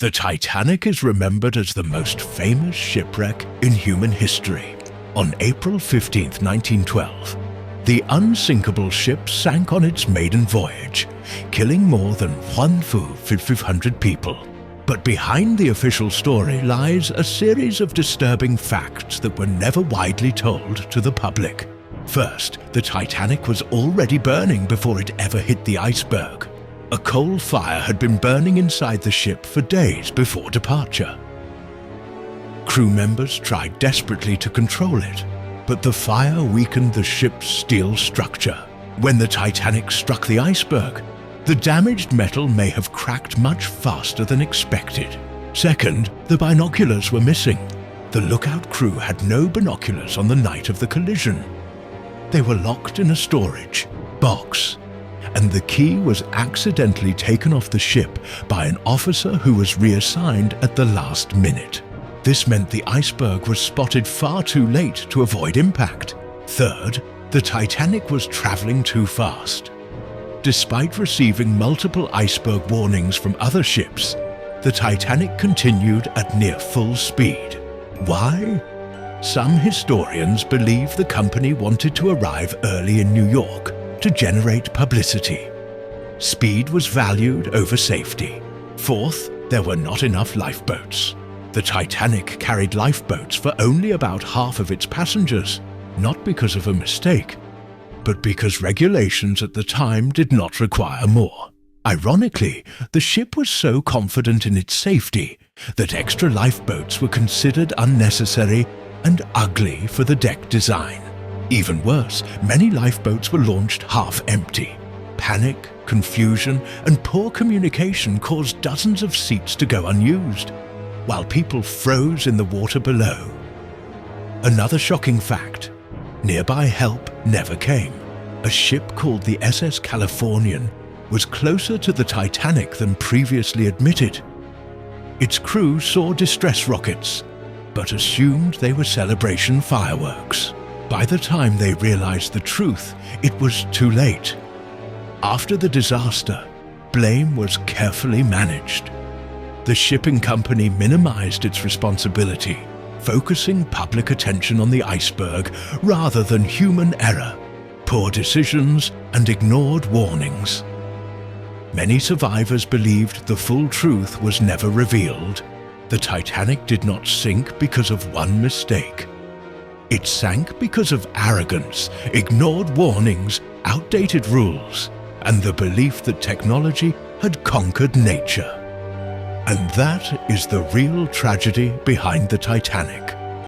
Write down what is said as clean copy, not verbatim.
The Titanic is remembered as the most famous shipwreck in human history. On April 15, 1912, the unsinkable ship sank on its maiden voyage, killing more than 1,500 people. But behind the official story lies a series of disturbing facts that were never widely told to the public. First, the Titanic was already burning before it ever hit the iceberg. A coal fire had been burning inside the ship for days before departure. Crew members tried desperately to control it, but the fire weakened the ship's steel structure. When the Titanic struck the iceberg, the damaged metal may have cracked much faster than expected. Second, the binoculars were missing. The lookout crew had no binoculars on the night of the collision. They were locked in a storage box, and the key was accidentally taken off the ship by an officer who was reassigned at the last minute. This meant the iceberg was spotted far too late to avoid impact. Third, the Titanic was traveling too fast. Despite receiving multiple iceberg warnings from other ships, the Titanic continued at near full speed. Why? Some historians believe the company wanted to arrive early in New York to generate publicity. Speed was valued over safety. Fourth, there were not enough lifeboats. The Titanic carried lifeboats for only about half of its passengers, not because of a mistake, but because regulations at the time did not require more. Ironically, the ship was so confident in its safety that extra lifeboats were considered unnecessary and ugly for the deck design. Even worse, many lifeboats were launched half-empty. Panic, confusion, and poor communication caused dozens of seats to go unused, while people froze in the water below. Another shocking fact: nearby help never came. A ship called the SS Californian was closer to the Titanic than previously admitted. Its crew saw distress rockets, but assumed they were celebration fireworks. By the time they realized the truth, it was too late. After the disaster, blame was carefully managed. The shipping company minimized its responsibility, focusing public attention on the iceberg rather than human error, poor decisions, and ignored warnings. Many survivors believed the full truth was never revealed. The Titanic did not sink because of one mistake. It sank because of arrogance, ignored warnings, outdated rules, and the belief that technology had conquered nature. And that is the real tragedy behind the Titanic.